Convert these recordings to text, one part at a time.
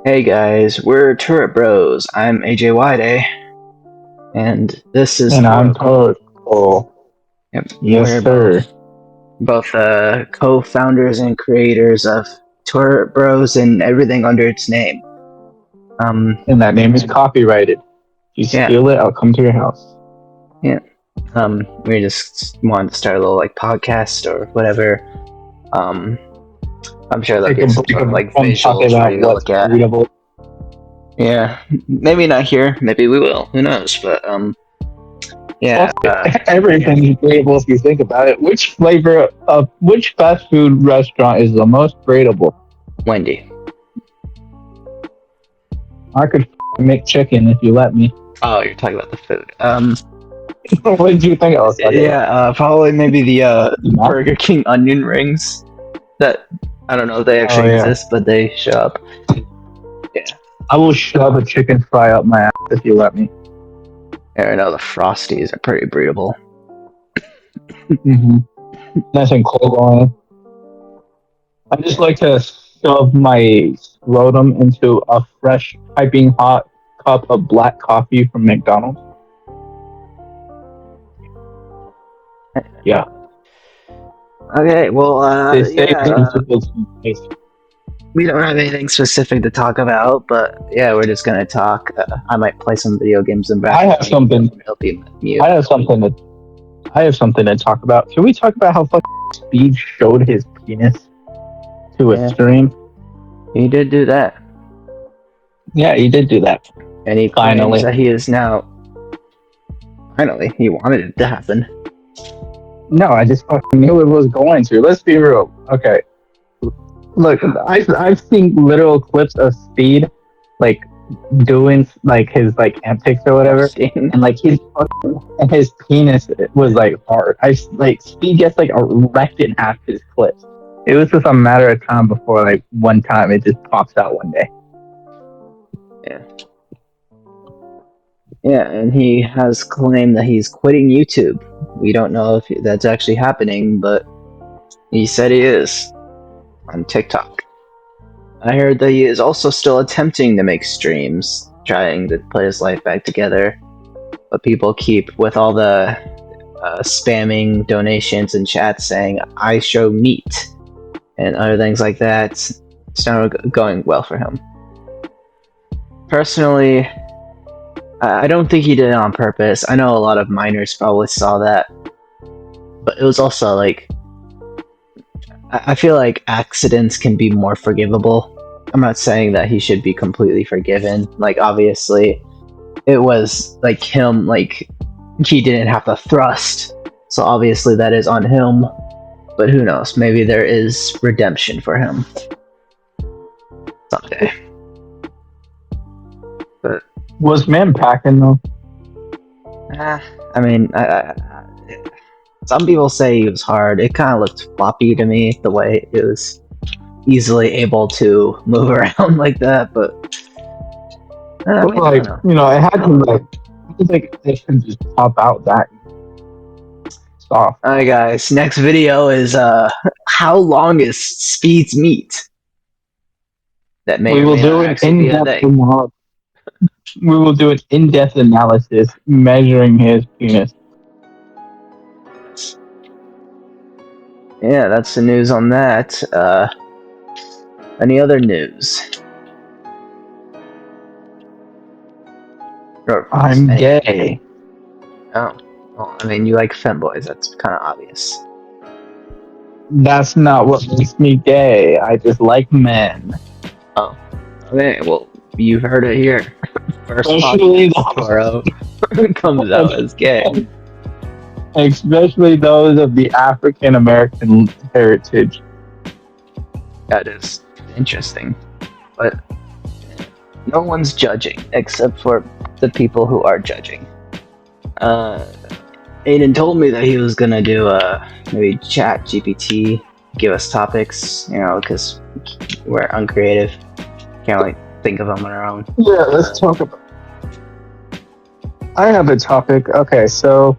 Hey guys, we're Turret Bros. I'm AJ Wide, and this is And I'm Toro. Total. Yep, Yes, we're sir. both co-founders and creators of Turret Bros and everything under its name. And that name is copyrighted. If you Yeah, steal it, I'll come to your house. yeah. We just wanted to start a little podcast or whatever. I'm sure there'll Take be a some break sort of like from talking visuals for about you to what's look at. readable. Yeah, maybe not here. Maybe we will. Who knows? But yeah. Everything is readable if you think about it. Which which fast food restaurant is the most readable? Wendy. I could make chicken if you let me. Oh, you're talking about the food. What did you think I was talking about? Yeah, probably maybe the Yeah. Burger King onion rings. That I don't know if they Oh actually yeah. exist, but they show up. Yeah, I will shove a chicken fry up my ass if you let me. I know the Frosties are pretty breedable. Mm-hmm. Nice and cold on it. I just like to shove my scrotum into a fresh, piping hot cup of black coffee from McDonald's. Yeah, Okay, well, they say yeah, it's supposed to be tasty. we don't have anything specific to talk about, but yeah, we're just gonna talk. I might play some video games in I background. have something. It'll be mute. I have something to. I have something to talk about. Can we talk about how fucking Speed showed his penis to a Yeah. stream? He did do that, Yeah, he did do that. and he Finally. claims that he is now. Finally, he wanted it to happen. No, I just fucking knew it was going to. Let's be real. Okay. Look, I've seen literal clips of Speed, like doing like his like antics or whatever, and like his fucking and his penis was like hard. Like Speed gets like erect in half his clips. It was just a matter of time before like one time it just pops out one day. Yeah. Yeah, and he has claimed that he's quitting YouTube. We don't know if that's actually happening, but he said he is on TikTok. I heard that he is also still attempting to make streams, trying to put his life back together. But people keep, with all the spamming donations and chats saying, I show meat, and other things like that, it's not going well for him. Personally, I don't think he did it on purpose. I know a lot of minors probably saw that. But it was also like, I feel like accidents can be more forgivable. I'm not saying that he should be completely forgiven. Like, obviously, it was like him, like, he didn't have to thrust. So obviously that is on him. But who knows? Maybe there is redemption for him someday. But Was man packing though? I mean, some people say he was hard. It kind of looked floppy to me, the way it was easily able to move around like that. But Like it had to like it should just pop out that soft. Alright, guys. Next video is how long is Speed's meat? That may We will do an an in-depth We will do an in-depth analysis measuring his penis. Yeah, that's the news on that. Any other news? I'm gay. Oh, well, I mean, you like femboys. That's kind of obvious. That's not what makes me gay. I just like men. Oh, okay. Well, you heard it here. First Especially Toro comes out as gay. Especially those of the African American heritage. That is interesting, but no one's judging except for the people who are judging. Aiden told me that he was gonna do maybe chat GPT, give us topics, because we're uncreative, can't really think of them on our own. Yeah, let's talk about. I have a topic. Okay, so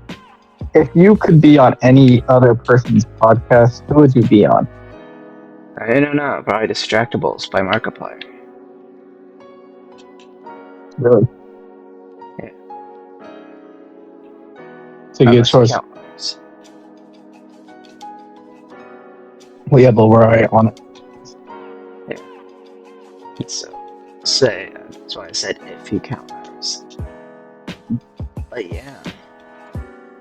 if you could be on any other person's podcast, who would you be on? I don't know, probably Distractables by Markiplier. Really, Yeah. it's a good Unless you choice. count ones. We have over on it. So, say that's why I said if you count ours. But yeah,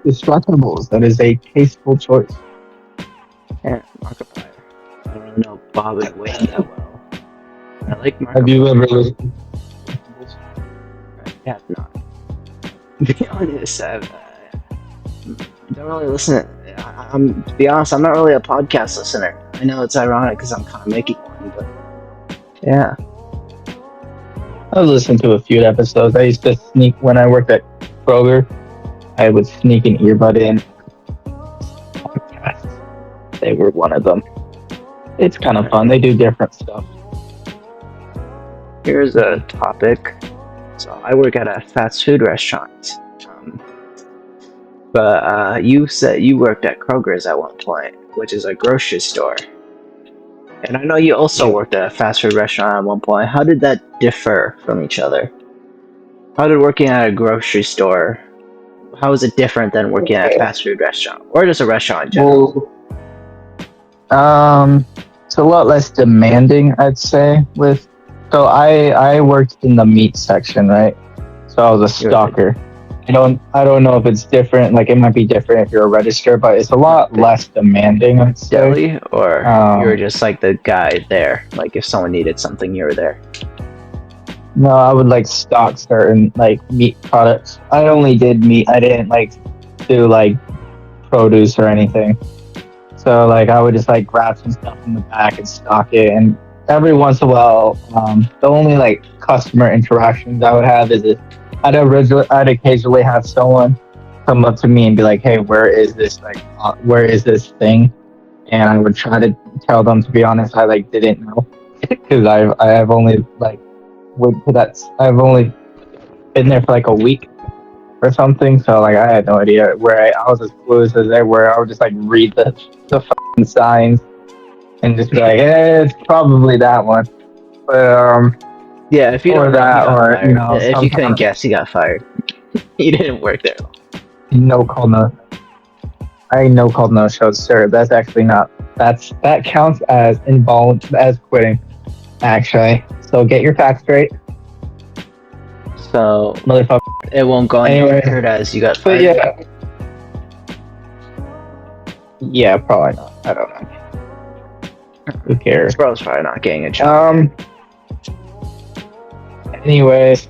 Destructibles. That is a tasteful choice. yeah, Markiplier. I don't really know Bob and Wayne that well. I like Markiplier. Have you ever listened? I have not. To be honest, I don't really listen. To be honest, I'm not really a podcast listener. I know it's ironic because I'm kind of making one, but yeah. I've listened to a few episodes. I used to sneak when I worked at Kroger. I would sneak an earbud in. Podcasts. They were one of them. It's kind of fun. They do different stuff. Here's a topic. So I work at a fast food restaurant. But you said you worked at Kroger's at one point, which is a grocery store. And I know you also worked at a fast food restaurant at one point. How did that differ from each other? How did working at a grocery store, how is it different than working at a fast food restaurant? Or just a restaurant in general? Well, it's a lot less demanding, I'd say. So I worked in the meat section, right? So I was a stalker. I don't know if it's different. Like it might be different if you're a register, but it's a lot less demanding. I'd say. Deli, or you were just like the guy there. Like if someone needed something, you were there. No, I would like stock certain like meat products. I only did meat. I didn't like do like produce or anything. So like I would just like grab some stuff from the back and stock it. And every once in a while, the only like customer interactions I would have is I'd occasionally have someone come up to me and be like, "Hey, where is this where is this thing?" And I would try to tell them. To be honest, I like didn't know because I've only like I've only been there for like a week or something. So like I had no idea where I was as clueless as they were. I would just like read the fucking signs and just be like, it's probably that one. But yeah, if you don't know, that, or fired. you know, if you couldn't guess, you got fired. You didn't work there long. No call, no. I no call, no shows, sir. That's actually not. That counts as as quitting, actually. So get your facts straight. So Motherfucker. it won't go on your record as you got fired. Yeah. Yeah, probably not. I don't know. Who cares? Bro's probably not getting a job. Anyways,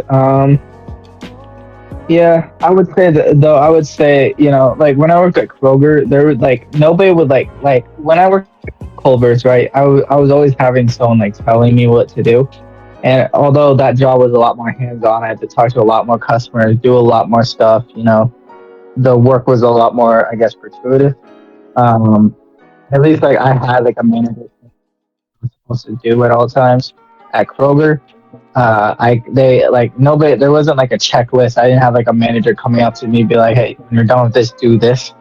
yeah, I would say that though. I would say, you know, like when I worked at Kroger, there was like nobody would like when I worked at Culver's, right? I was always having someone like telling me what to do, and although that job was a lot more hands-on, I had to talk to a lot more customers, do a lot more stuff. You know, the work was a lot more, I guess, gratuitous. At least like I had like a manager I was supposed to do at all times at Kroger. They like nobody. There wasn't like a checklist. I didn't have like a manager coming up to me and be like, "Hey, when you're done with this, do this."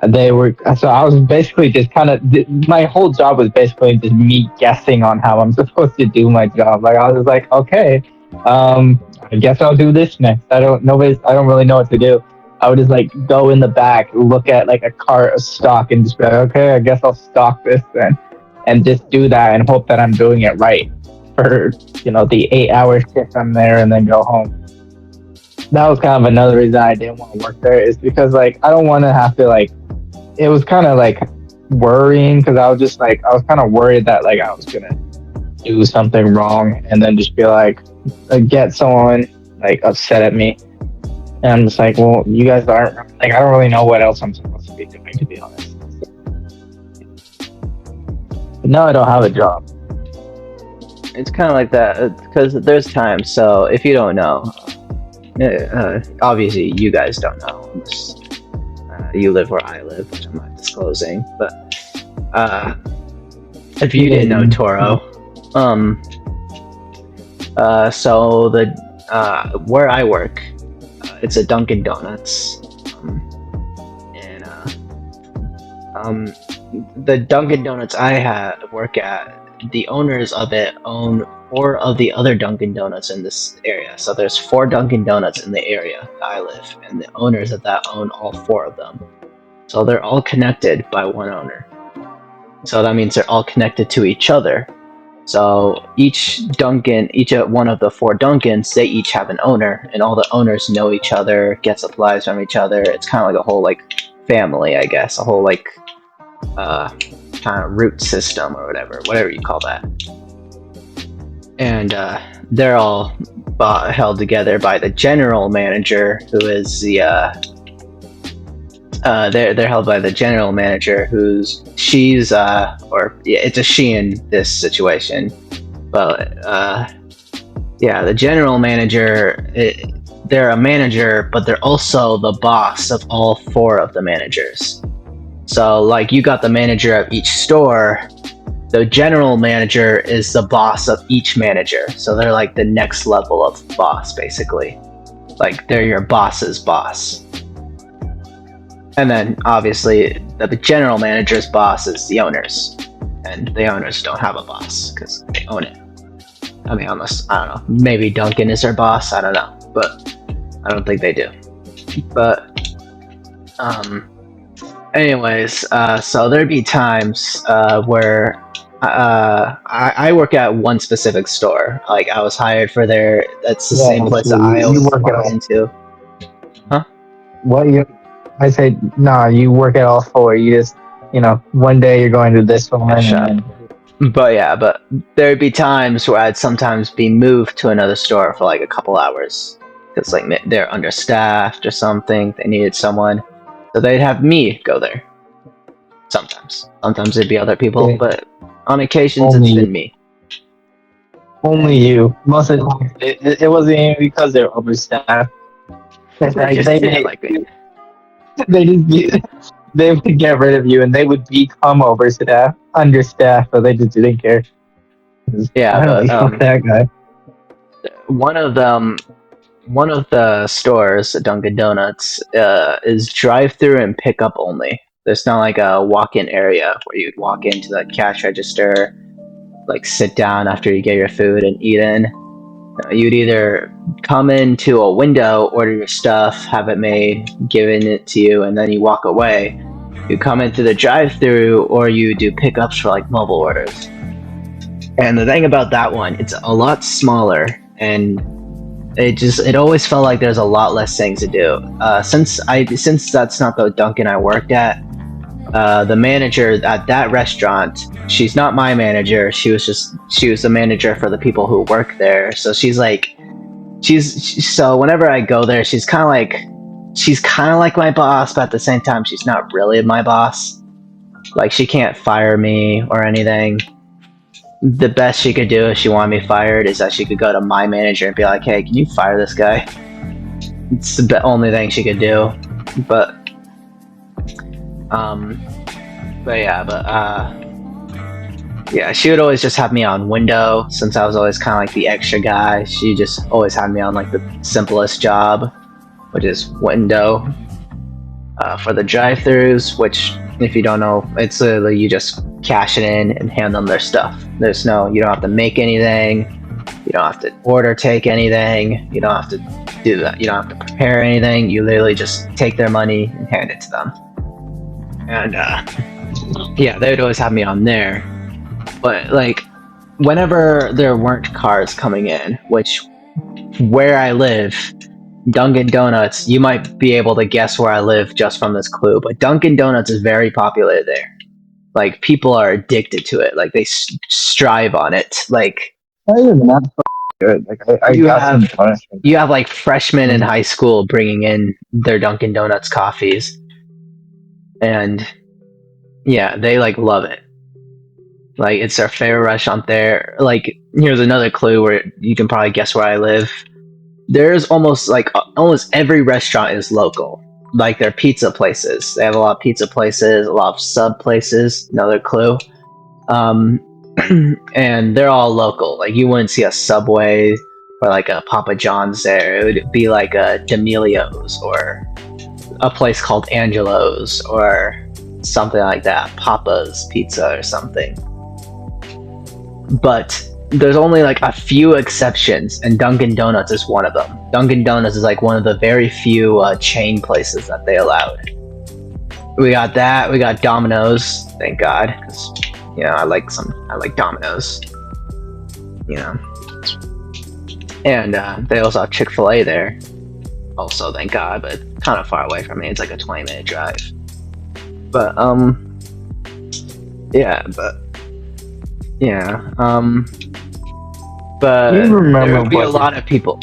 They were so I was basically just kind of my whole job was basically just me guessing on how I'm supposed to do my job. Like I was just like, okay, I guess I'll do this next. I don't really know what to do. I would just like go in the back, look at like a cart of stock, and just be like, okay, I guess I'll stock this then, and just do that and hope that I'm doing it right for, you know, the 8 hour shift I'm there and then go home. That was kind of another reason I didn't want to work there, is because like I don't want to have to like, it was kind of like worrying because I was kind of worried that like I was gonna do something wrong and then just be like get someone like upset at me, and I'm just like, well, you guys aren't like, I don't really know what else I'm supposed to be doing, to be honest. But now I don't have a job. It's kind of like that because there's times. So if you don't know, obviously you guys don't know. You live where I live, which I'm not disclosing. But if you didn't know, Toro, so the where I work, it's a Dunkin' Donuts, and the Dunkin' Donuts I work at, the owners of it own 4 of the other Dunkin' Donuts in this area. So there's 4 Dunkin' Donuts in the area that I live, and the owners of that own all 4 of them. So they're all connected by one owner. So that means they're all connected to each other. So each one of the 4 Dunkins, they each have an owner, and all the owners know each other, get supplies from each other. It's kind of like a whole like family, I guess, a whole like kind of root system or whatever you call that. And they're all held together by the general manager, who is the they're held by the general manager, it's a she in this situation, but the general manager, they're a manager, but they're also the boss of all 4 of the managers. So like you got the manager of each store, the general manager is the boss of each manager. So they're like the next level of boss, basically. Like they're your boss's boss. And then obviously the general manager's boss is the owners. And the owners don't have a boss because they own it. I mean, unless, I don't know, maybe Dunkin' is their boss, I don't know. But I don't think they do. But, anyways, so there'd be times where I work at one specific store. Like I was hired for that's the same place that I always walk into. Huh? What I said, nah, you work at all 4. You just, one day you're going to this one. But there'd be times where I'd sometimes be moved to another store for like a couple hours. Because like they're understaffed or something. They needed someone. So they'd have me go there. Sometimes it'd be other people, but on occasions it's been me. Only you. Most of the time, it wasn't even because they're overstaffed. They would get rid of you, and they would become understaffed, but they just didn't care. Yeah, but that guy. One of the stores, Dunkin' Donuts, is drive-through and pick-up only. There's not like a walk-in area where you'd walk into the cash register, like sit down after you get your food and eat in. You'd either come into a window, order your stuff, have it made, given it to you, and then you walk away. You come into the drive-through, or you do pickups for like mobile orders. And the thing about that one, it's a lot smaller, and it always felt like there's a lot less things to do. Since that's not the Dunkin' I worked at, the manager at that restaurant, she's not my manager. She was the manager for the people who work there. So so whenever I go there, she's kind of like my boss, but at the same time, she's not really my boss. Like she can't fire me or anything. The best she could do if she wanted me fired is that she could go to my manager and be like, "Hey, can you fire this guy?" It's the only thing she could do. But she would always just have me on window, since I was always kind of like the extra guy. She just always had me on like the simplest job, which is window, for the drive-thrus, which, if you don't know, it's literally you just cash it in and hand them their stuff. You don't have to make anything, you don't have to take anything, you don't have to do that, you don't have to prepare anything. You literally just take their money and hand it to them. And they would always have me on there. But like whenever there weren't cars coming in, which where I live, Dunkin' Donuts, you might be able to guess where I live just from this clue, but Dunkin' Donuts is very popular there. Like people are addicted to it. Like they strive on it. Like that is not good. Like you have like freshmen in high school bringing in their Dunkin' Donuts coffees. And yeah, they like love it. Like it's their favorite restaurant there. Like here's another clue where you can probably guess where I live. There's almost every restaurant is local. Like they're pizza places. They have a lot of pizza places, a lot of sub places. Another clue. And they're all local. Like you wouldn't see a Subway or like a Papa John's there. It would be like a D'Amelio's or a place called Angelo's or something like that, Papa's Pizza or something. But there's only like a few exceptions, and Dunkin' Donuts is one of them. Dunkin' Donuts is like one of the very few chain places that they allowed. We got that. We got Domino's, thank God, because I like Domino's. And they also have Chick-fil-A there. Also, thank God, but kind of far away from me. It's like a 20-minute drive. But but there'd be a lot of people.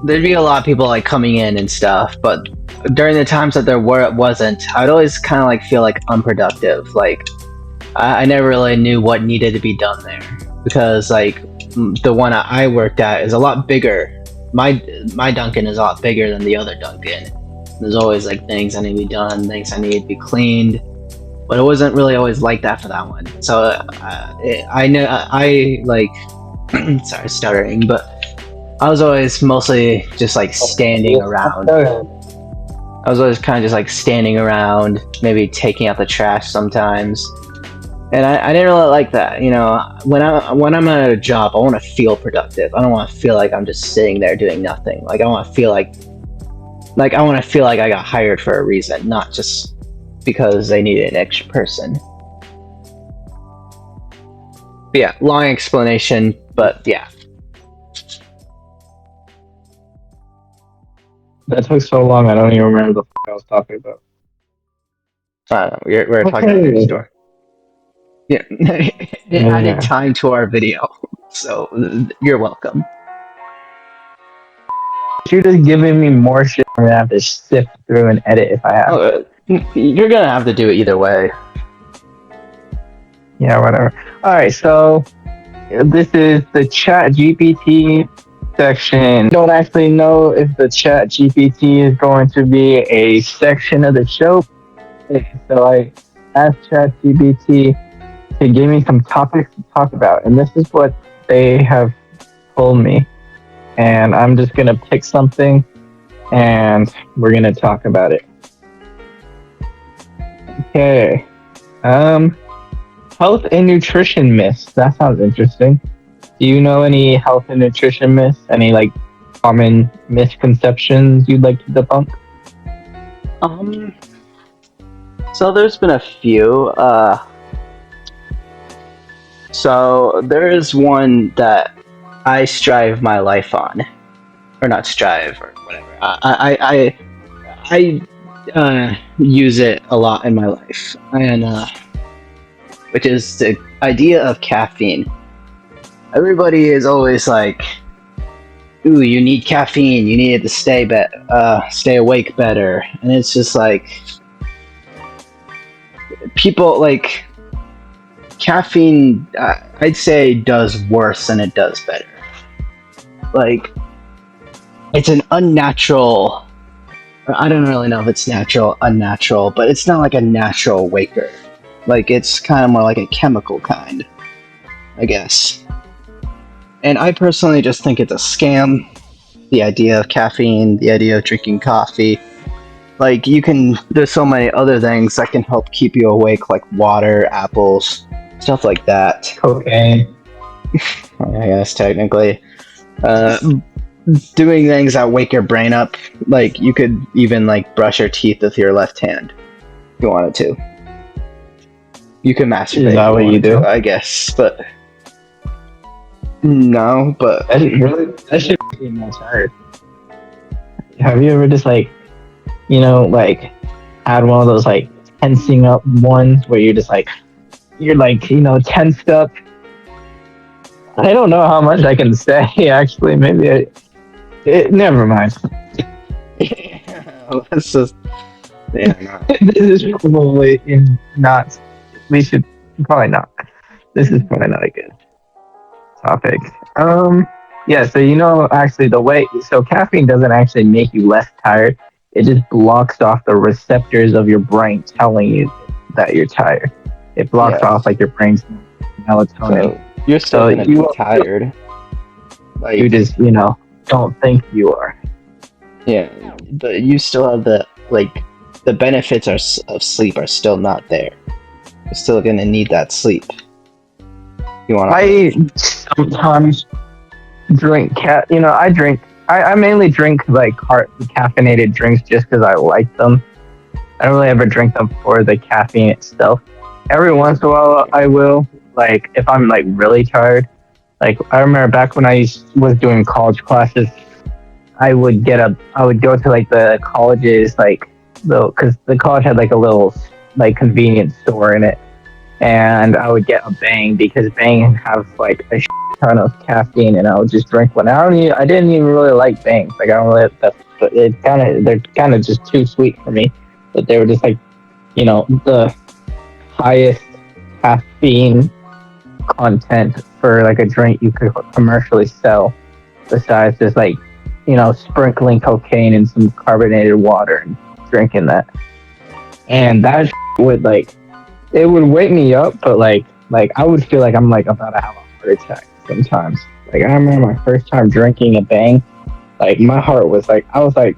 There'd be a lot of people like coming in and stuff. But during the times that there wasn't, I'd always kind of like feel like unproductive. Like I never really knew what needed to be done there, because like the one I worked at is a lot bigger. My Dunkin' is a lot bigger than the other Dunkin'. There's always like things that need to be done, things that need to be cleaned, but it wasn't really always like that for that one. So I know I like sorry, stuttering, but I was always mostly just like standing around. I was always kind of just like standing around, maybe taking out the trash sometimes. And I didn't really like that. When I'm at a job, I want to feel productive. I don't want to feel like I'm just sitting there doing nothing. Like I want to feel like I got hired for a reason, not just because they needed an extra person. But yeah, long explanation, but yeah. That took so long, I don't even remember the I was talking about. I don't know. We're talking about the store. Yeah, it added time to our video, so you're welcome. You're just giving me more shit I'm gonna have to sift through and edit if I have. You're gonna have to do it either way. Yeah, whatever. Alright, so this is the Chat GPT section. Don't actually know if the Chat GPT is going to be a section of the show. So I asked Chat GPT to give me some topics to talk about, and this is what they have told me. And I'm just gonna pick something, and we're gonna talk about it. Okay. Health and nutrition myths. That sounds interesting. Do you know any health and nutrition myths? Any like common misconceptions you'd like to debunk? So there's been a few. So there is one that I strive my life on, or not strive, or whatever. I use it a lot in my life, and which is the idea of caffeine. Everybody is always like, "Ooh, you need caffeine. You need it to stay awake better," and it's just like people like. Caffeine, I'd say, does worse than it does better. Like, it's an unnatural. I don't really know if it's natural, unnatural, but it's not like a natural waker. Like, it's kind of more like a chemical kind, I guess. And I personally just think it's a scam. The idea of caffeine, the idea of drinking coffee. Like, there's so many other things that can help keep you awake, like water, apples, stuff like that. Cocaine. I guess technically. Doing things that wake your brain up. Like you could even like brush your teeth with your left hand if you wanted to. You can masturbate. Is that what you do? I guess, but no, but that should be more tired. Have you ever just like had one of those like tensing up ones where you're tensed up? I don't know how much I can say, actually. Maybe never mind. Let's just... Yeah, this is probably not... We should... Probably not. This is probably not a good topic. Yeah, so actually the way... So caffeine doesn't actually make you less tired. It just blocks off the receptors of your brain telling you that you're tired. It blocks off like your brain's melatonin. So you're still gonna be tired. Like, you just, don't think you are. Yeah, but you still have the benefits of sleep are still not there. You're still gonna need that sleep. You want? sometimes drink I mainly drink like caffeinated drinks just because I like them. I don't really ever drink them for the caffeine itself. Every once in a while I will, like if I'm like really tired. Like I remember back when was doing college classes, I would go to like the colleges, like because the college had like a little like convenience store in it, and I would get a Bang because Bang has like a ton of caffeine, and I would just drink one. I didn't even really like Bangs. Like I don't really but they're kind of just too sweet for me. But they were just like, the highest caffeine content for like a drink you could commercially sell, besides just like sprinkling cocaine in some carbonated water and drinking that. And that would like it would wake me up, but like I would feel like I'm like about to have a heart attack sometimes. Like I remember my first time drinking a Bang, like my heart was like I was like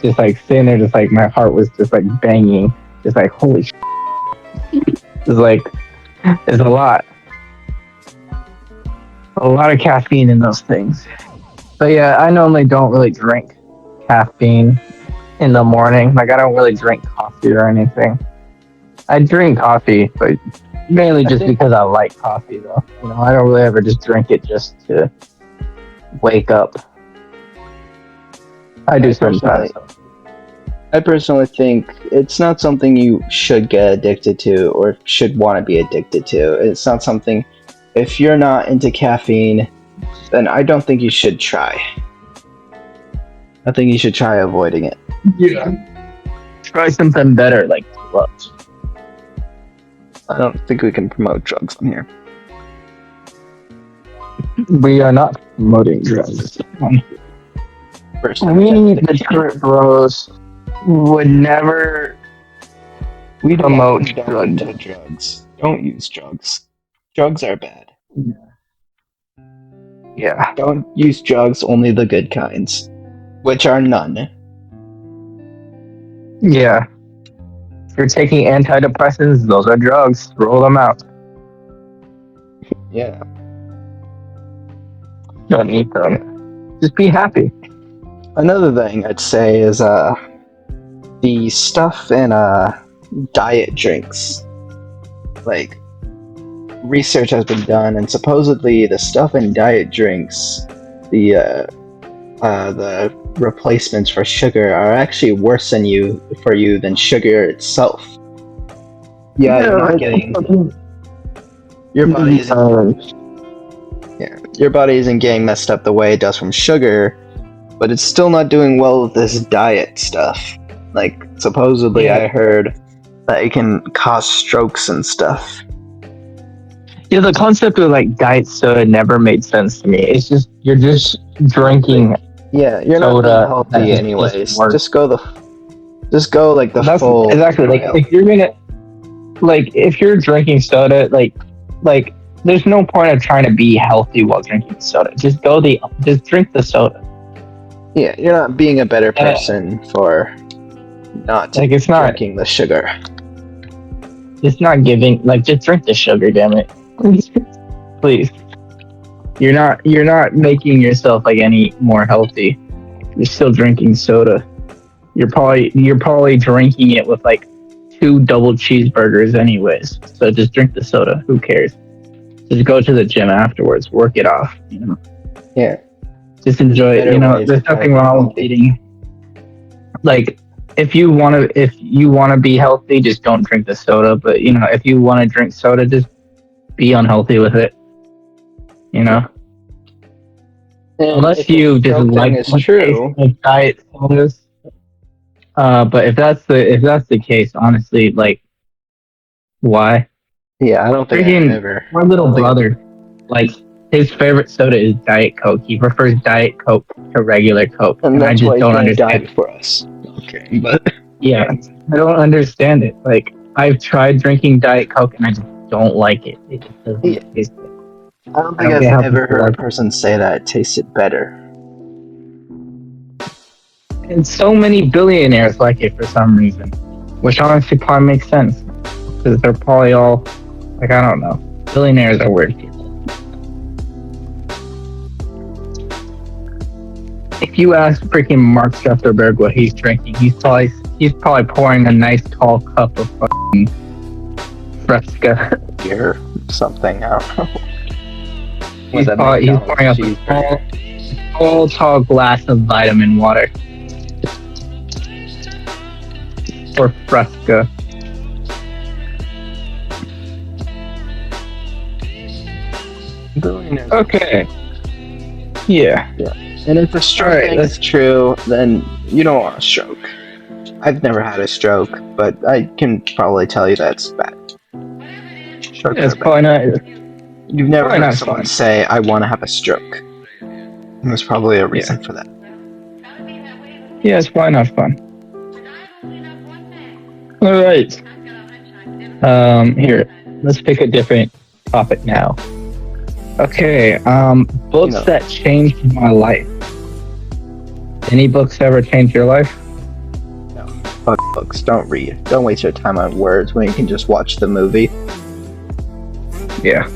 just like sitting there, just like my heart was just like banging, just like holy shit. It's like there's a lot of caffeine in those things. But yeah, I normally don't really drink caffeine in the morning. Like I don't really drink coffee or anything. I drink coffee, but mainly just because I like coffee though. I don't really ever just drink it just to wake up. I do sometimes. I personally think it's not something you should get addicted to or should want to be addicted to. It's not something, if you're not into caffeine, then I don't think you should try. I think you should try avoiding it. Yeah. Try something better, like drugs. I don't think we can promote drugs on here. We are not promoting drugs. Personally, the current bros would never promote drugs. Don't use drugs. Drugs are bad. Yeah. Don't use drugs, only the good kinds, which are none. Yeah. If you're taking antidepressants, those are drugs. Roll them out. Yeah. Don't eat them. Just be happy. Another thing I'd say is the stuff in diet drinks. Like, research has been done, and supposedly the stuff in diet drinks, the replacements for sugar, are actually worse than sugar itself. Yeah, you're not getting your body isn't getting messed up the way it does from sugar, but it's still not doing well with this diet stuff. Like, supposedly I heard that it can cause strokes and stuff. Yeah, the concept of like diet soda never made sense to me. It's just you're just drinking. Yeah, you're not healthy anyways. Just go like the That's full. Exactly. Like if you're gonna, like if you're drinking soda, like there's no point of trying to be healthy while drinking soda. Just drink the soda. Yeah, you're not being a better person for not drinking the sugar. It's not giving, like, just drink the sugar, damn it. Please. You're not making yourself like any more healthy. You're still drinking soda. You're probably drinking it with like 2 double cheeseburgers anyways. So just drink the soda. Who cares? Just go to the gym afterwards. Work it off. Yeah. Just enjoy it. There's nothing wrong with eating. Like, if you want to be healthy, just don't drink the soda. But if you want to drink soda, just be unhealthy with it. Unless you just like diet sodas. But if that's the case, honestly, like, why? Yeah, I don't think I've ever. My little brother, like, his favorite soda is Diet Coke. He prefers Diet Coke to regular Coke, and I just don't understand it for us. Okay, but yeah, I don't understand it. Like, I've tried drinking Diet Coke and I just don't like it. It just doesn't taste good. I don't think I've ever heard a person say that it tasted better. And so many billionaires like it for some reason, which honestly probably makes sense because they're probably all, like, I don't know. Billionaires are weird people. if you ask freaking Mark Zuckerberg what he's drinking, he's probably pouring a nice tall cup of fucking Fresca. Beer, something. I don't know. He's pouring up a tall glass of vitamin water. Or Fresca. Okay. Yeah. And if a stroke is true, then you don't want a stroke. I've never had a stroke, but I can probably tell you that's bad. Strokes it's are probably bad. not. You've never probably heard not someone fun. say, "I want to have a stroke." And there's probably a reason for that. Yeah, it's probably not fun. All right. Here, let's pick a different topic now. Okay. Books that changed my life. Any books ever changed your life? No. Fuck books. Don't read. Don't waste your time on words when you can just watch the movie. Yeah.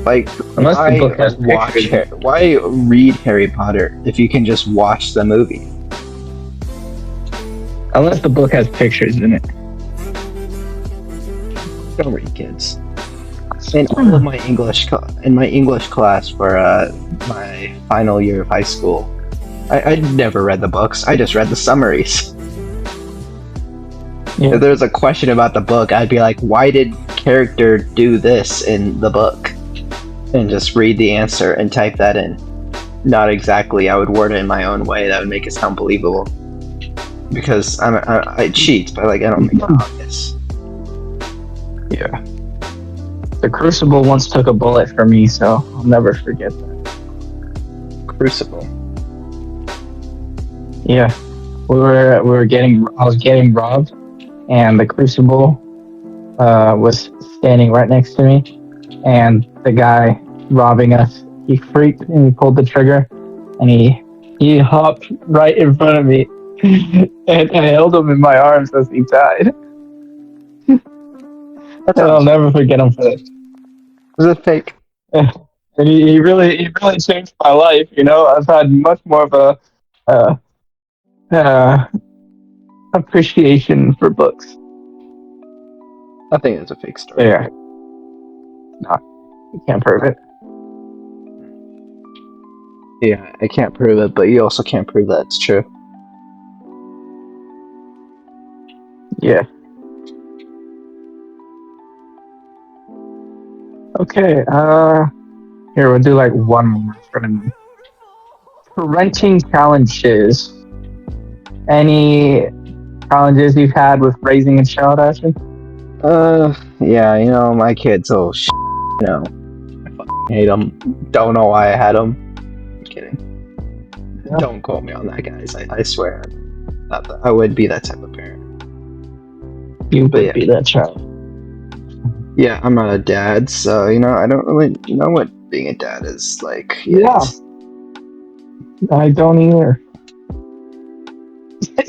Like, unless the book has pictures. Why read Harry Potter if you can just watch the movie? Unless the book has pictures in it. Don't read, kids. In all of my English class for my final year of high school, I never read the books. I just read the summaries. Yeah. If there's a question about the book, I'd be like, "Why did character do this in the book?" And just read the answer and type that in. Not exactly. I would word it in my own way that would make it sound believable. Because I cheat, but like I don't make it obvious. Yeah. The Crucible once took a bullet for me, so I'll never forget that. Crucible. Yeah. I was getting robbed, and the Crucible was standing right next to me, and the guy robbing us, he freaked and he pulled the trigger, and he hopped right in front of me, and I held him in my arms as he died. And I'll never forget him for this. Was it fake? And he really changed my life. You know, I've had much more of a appreciation for books. I think it's a fake story. Yeah. No, you can't prove it. Yeah, I can't prove it, but you also can't prove that it's true. Yeah. Okay, here we'll do like one more for them. Parenting challenges. Any challenges you've had with raising a child, Ashley? Yeah, you know, my kids, I fucking hate them. Don't know why I had them. I'm kidding. Yeah. Don't quote me on that, guys. I swear. I would be that type of parent. You would be that child. Yeah, I'm not a dad, so, you know, I don't really know what being a dad is like. Yeah. I don't either.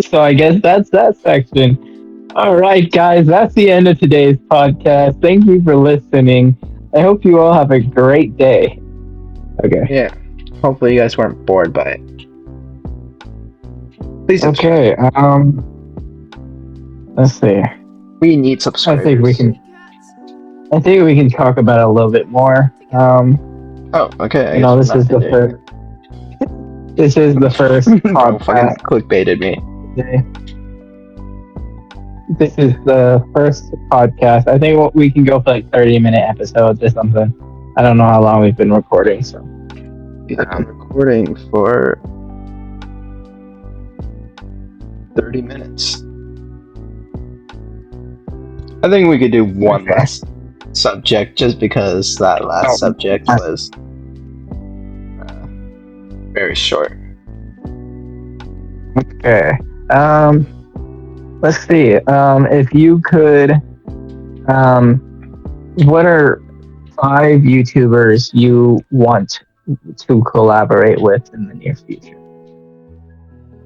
So I guess that's that section. All right, guys, that's the end of today's podcast. Thank you for listening. I hope you all have a great day. Okay. Yeah. Hopefully you guys weren't bored by it. Please Okay, subscribe. let's see. We need subscribers. I think we can talk about it a little bit more. Oh, okay. This is the first. This is the first podcast. Clickbaited me. This is the first podcast. I think we can go for like 30-minute episodes or something. I don't know how long we've been recording, so. I'm recording for 30 minutes. I think we could do one last subject, just because that last subject was very short. Okay. Let's see. If you could, what are 5 YouTubers you want to collaborate with in the near future?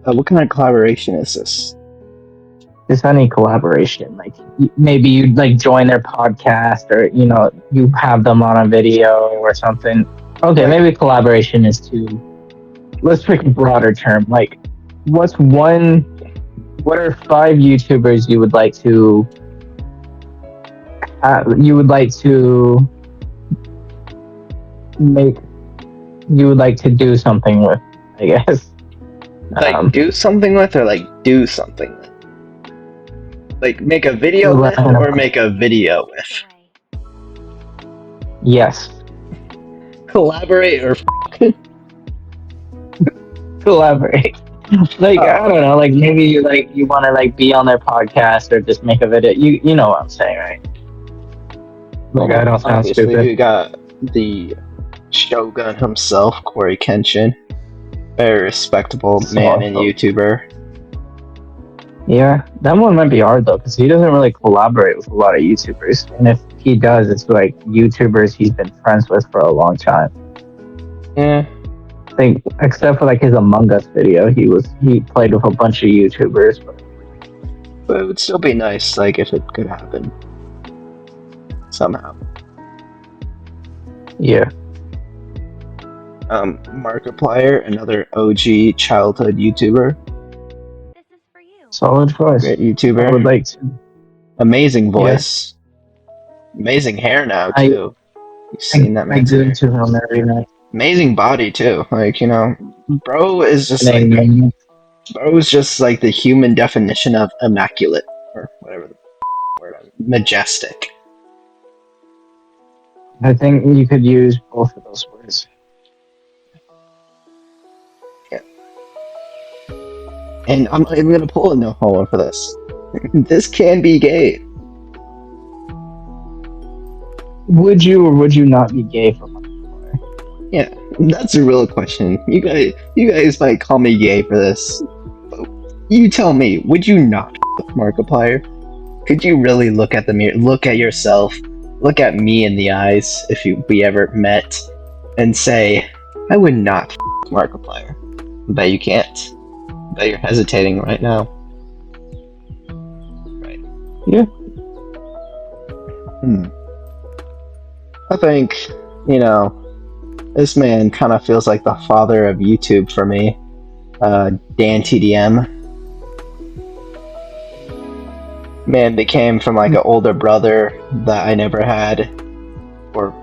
What kind of collaboration is this? Just any collaboration, like maybe you'd like join their podcast, or you have them on a video or something. Okay, maybe collaboration is too let's pick a broader term. Like, what are 5 YouTubers you would like to make you would like to do something with, I guess. Like do something with, or like do something with? Like make a video with, or make a video with? Yes. Collaborate or Collaborate. Like, I don't know, like maybe you want to like be on their podcast or just make a video. You know what I'm saying, right? Like, I don't sound obviously stupid. we got the Shogun himself, Corey Kenshin, very respectable man and YouTuber. Yeah, that one might be hard though, because he doesn't really collaborate with a lot of YouTubers, and if he does, it's like YouTubers he's been friends with for a long time. Yeah, I think except for like his Among Us video, he played with a bunch of YouTubers. but it would still be nice, like if it could happen somehow. Yeah. Markiplier, another OG childhood YouTuber. This is for you. Solid choice. Great YouTuber. I would like to. Amazing voice. Yeah. Amazing hair now too. You've seen that man. I do to him every night. Amazing body too. Like, you know, bro is just bro's just like the human definition of immaculate, or whatever the word. Majestic. I think you could use both of those words. Yeah. And I'm gonna pull a no homo for this. This can be gay. Would you or would you not be gay for Markiplier? Yeah, that's a real question. You guys might call me gay for this. You tell me, would you not with Markiplier? Could you really look at the mirror, look at yourself, look at me in the eyes if we ever met, and say, I would not with Markiplier? I bet you can't. I bet you're hesitating right now. Right. Yeah. I think, you know, this man kind of feels like the father of YouTube for me. Dan TDM. Man became from like an older brother that I never had, or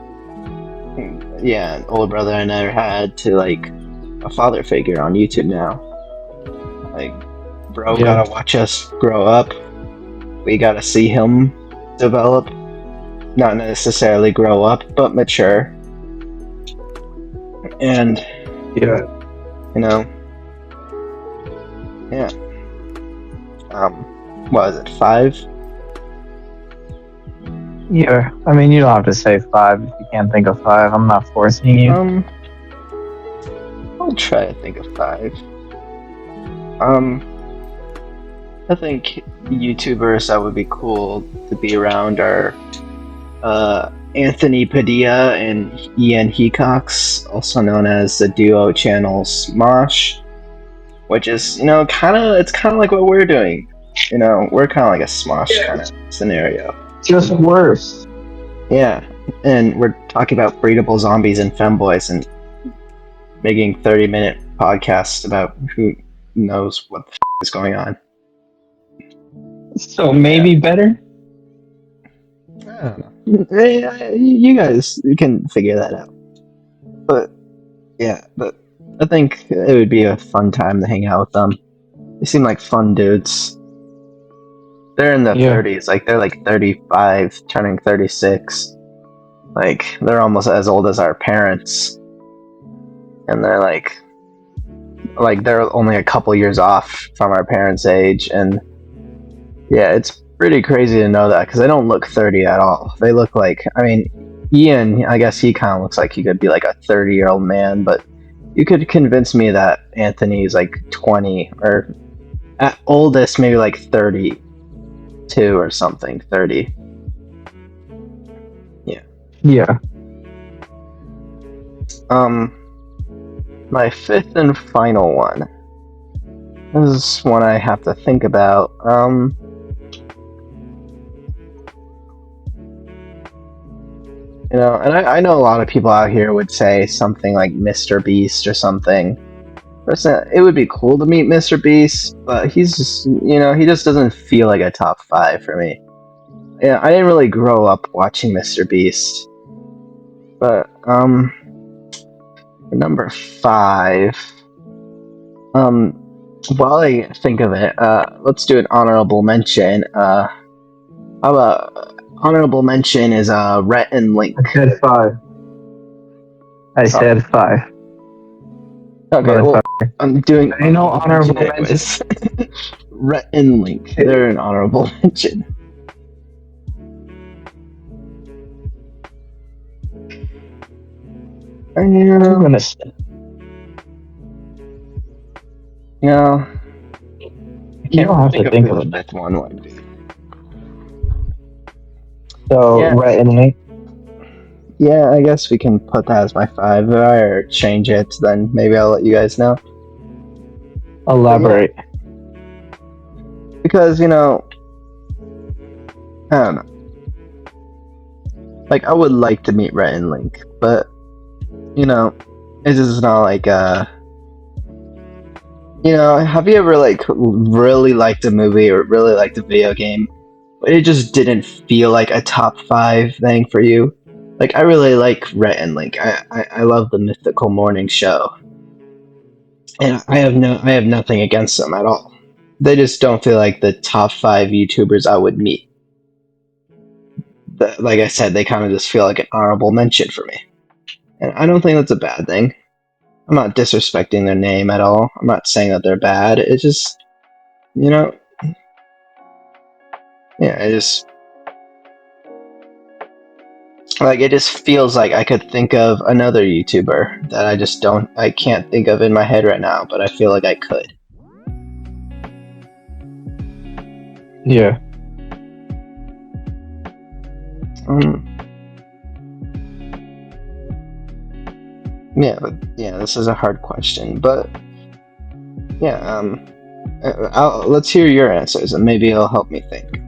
yeah, an older brother I never had, to like a father figure on YouTube now. Like, bro, gotta watch us grow up. We gotta see him develop. Not necessarily grow up, but mature. And yeah, you know, yeah. What is it, 5? Yeah, I mean, you don't have to say 5 if you can't think of 5. I'm not forcing you. I'll try to think of 5. I think YouTubers that would be cool to be around are Anthony Padilla and Ian Hecox, also known as the duo channel Smosh, which is, you know, it's kind of like what we're doing. You know, we're kind of like a Smosh kind of scenario. Just worse. Yeah, and we're talking about breedable zombies and femboys and making 30-minute podcasts about who knows what the is going on. So maybe better? I don't know. You guys can figure that out. But I think it would be a fun time to hang out with them. They seem like fun dudes. They're in the 30s, like they're like 35, turning 36. Like, they're almost as old as our parents. And they're like they're only a couple years off from our parents' age, and yeah, it's pretty crazy to know that, because they don't look 30 at all. They look like, I mean, Ian, I guess he kind of looks like he could be like a 30-year-old man, but you could convince me that Anthony's like 20, or at oldest maybe like 32 or something, 30. Yeah. My 5th and final one. This is one I have to think about. You know, and I know a lot of people out here would say something like Mr. Beast or something. Personally, it would be cool to meet Mr. Beast, but he's just, he just doesn't feel like a top 5 for me. Yeah, I didn't really grow up watching Mr. Beast. But, number 5, while I think of it, let's do an honorable mention. How about honorable mention is Rhett and Link. I said 5. I said 5. Okay, well, I'm doing. I know honorable mentions. Rhett and Link. They're an honorable mention. I'm gonna say. I You don't have to think of who it. the fifth one would be. So, Yeah. Rhett and Link. Yeah, I guess we can put that as my 5 or change it. Then maybe I'll let you guys know. Elaborate. Because I don't know. Like, I would like to meet Rhett and Link, but it's just not like have you ever like really liked a movie or really liked a video game, but it just didn't feel like a top 5 thing for you? Like, I really like Rhett and Link. I love the Mythical Morning Show, and I have nothing against them at all. They just don't feel like the top 5 YouTubers I would meet. Like I said, they kind of just feel like an honorable mention for me, and I don't think that's a bad thing. I'm not disrespecting their name at all. I'm not saying that they're bad. It's just, yeah, it just it just feels like I could think of another YouTuber that I can't think of in my head right now, but I feel like I could. Yeah. Yeah, this is a hard question, but yeah, let's hear your answers, and maybe it'll help me think.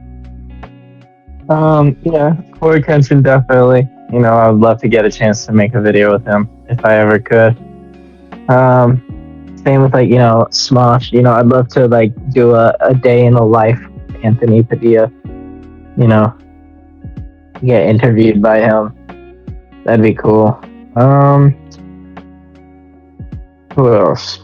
Yeah, Corey Kenson definitely. I would love to get a chance to make a video with him if I ever could. Same with Smosh. I'd love to do a day in the life of Anthony Padilla. Get interviewed by him. That'd be cool. Who else?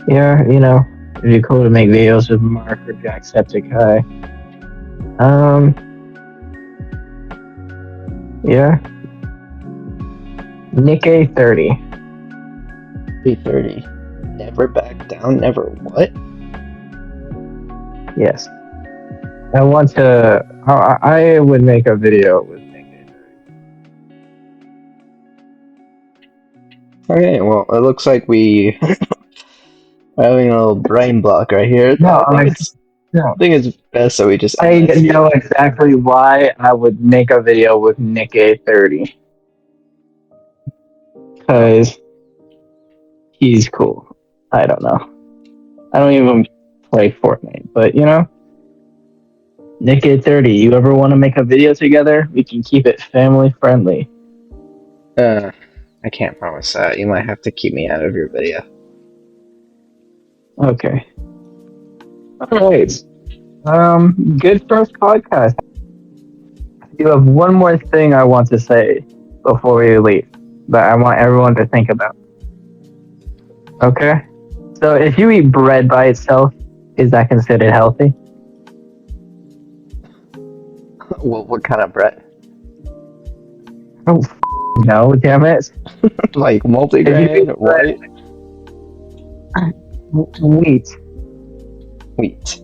Yeah, it'd be cool to make videos with Mark or Jacksepticeye. Yeah. Nick A30. A30. Never back down, never what? Yes. I want to. I would make a video with Nick A30. Okay, well, it looks like we are having a little brain block right here. No, I think it's best that we just. I know exactly why I would make a video with Nick A30. Because he's cool. I don't know. I don't even play Fortnite, but Nick A30, you ever want to make a video together? We can keep it family friendly. I can't promise that. You might have to keep me out of your video. Okay. Alright. Good first podcast. You have one more thing I want to say before we leave that I want everyone to think about. Okay? So if you eat bread by itself, is that considered healthy? Well, what kind of bread? Oh, no, damn it. Like multigrain, white? Wheat.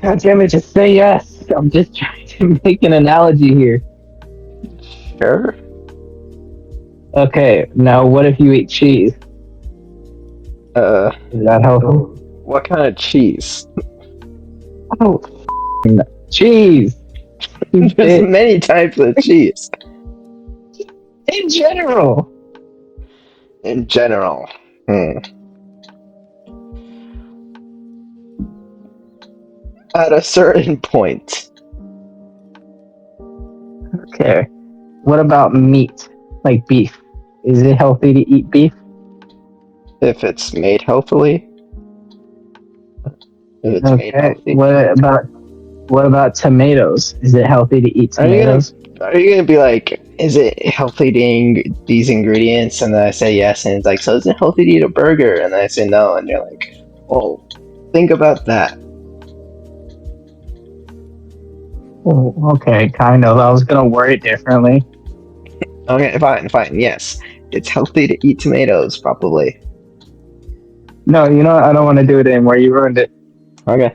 God damn it, just say yes. I'm just trying to make an analogy here. Sure. Okay, now what if you eat cheese? Is that healthy? What kind of cheese? Oh, cheese! There's many types of cheese. In general. at a certain point. Okay. What about meat? Like beef? Is it healthy to eat beef? If it's made healthily. If it's made Okay. healthy. What about tomatoes? Is it healthy to eat Are you tomatoes? gonna be like, is it healthy to eat these ingredients? And then I say yes, and it's like, so is it healthy to eat a burger? And then I say no, and you're like, well, think about that. Oh, okay, kind of. I was gonna word it differently. Okay, fine, yes. It's healthy to eat tomatoes, probably. No, you know what? I don't want to do it anymore. You ruined it. Okay.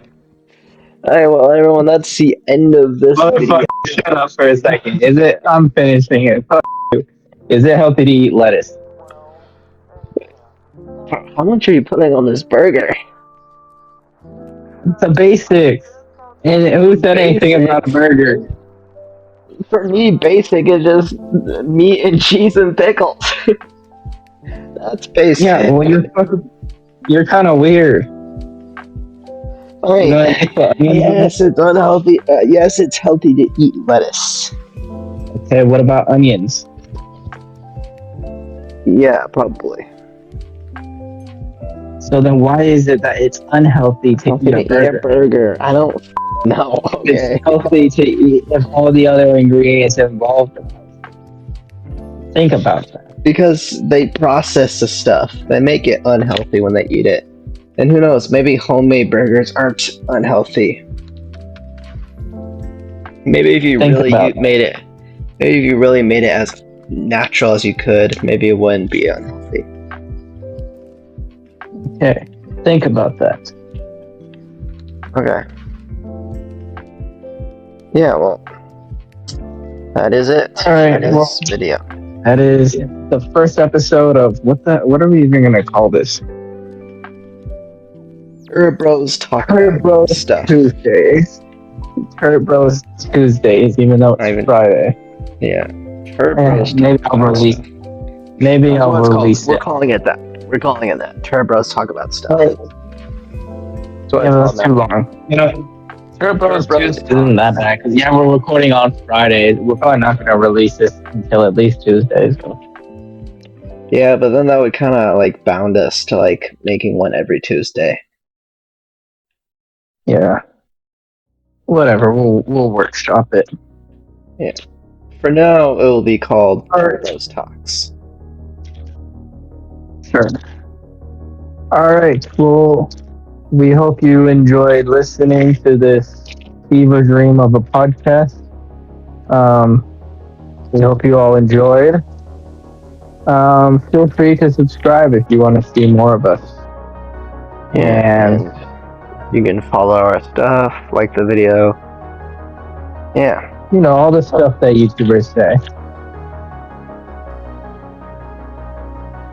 Alright, well, everyone, that's the end of this video. Motherfucker, shut up for a second. Is it? I'm finishing it. Fuck you. Is it healthy to eat lettuce? How much are you putting on this burger? It's the basics. And who said anything Basic. about a burger? For me, basic is just meat and cheese and pickles. That's basic. Yeah, well, you're kind of weird. Alright. You know what I mean? Yes, it's unhealthy. Yes, it's healthy to eat lettuce. Okay, what about onions? Yeah, probably. So then why is it that it's unhealthy to Healthy eat a burger? burger. I don't know. Okay. It's healthy to eat if all the other ingredients involved. Think about that. Because they process the stuff. They make it unhealthy when they eat it. And who knows, maybe homemade burgers aren't unhealthy. Maybe if you Think really about made it, maybe if you really made it as natural as you could, maybe it wouldn't be unhealthy. Okay, think about that. Okay. Yeah, well, that is it. All right, for well- this video. That is the first episode of what are we even gonna call this? Bros talk Kurt about Bros stuff. Tuesdays. Kurt Bros Tuesdays, even though Not it's even- Friday. Yeah. Bros Maybe talk I'll about release. stuff. Maybe That's I'll what it's called. release We're it. calling it that. We're calling it that. Bros talk about stuff. Alright. So Yeah, that's too long. You know, Kurt Bros Tuesdays isn't that bad because we're recording on Fridays. We're probably not gonna release this until at least Tuesdays. So. Yeah, but then that would kind of like bound us to like making one every Tuesday. Yeah. Whatever. We'll workshop it. For now, it will be called Alright. Bros Talks. Sure. All right. Well, we hope you enjoyed listening to this fever dream of a podcast. We hope you all enjoyed. Feel free to subscribe if you want to see more of us. And you can follow our stuff, like the video. Yeah. you know, all the stuff that YouTubers say.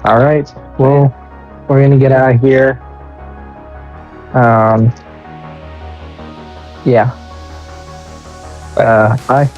All right. Well, we're going to get out of here. Yeah. Bye.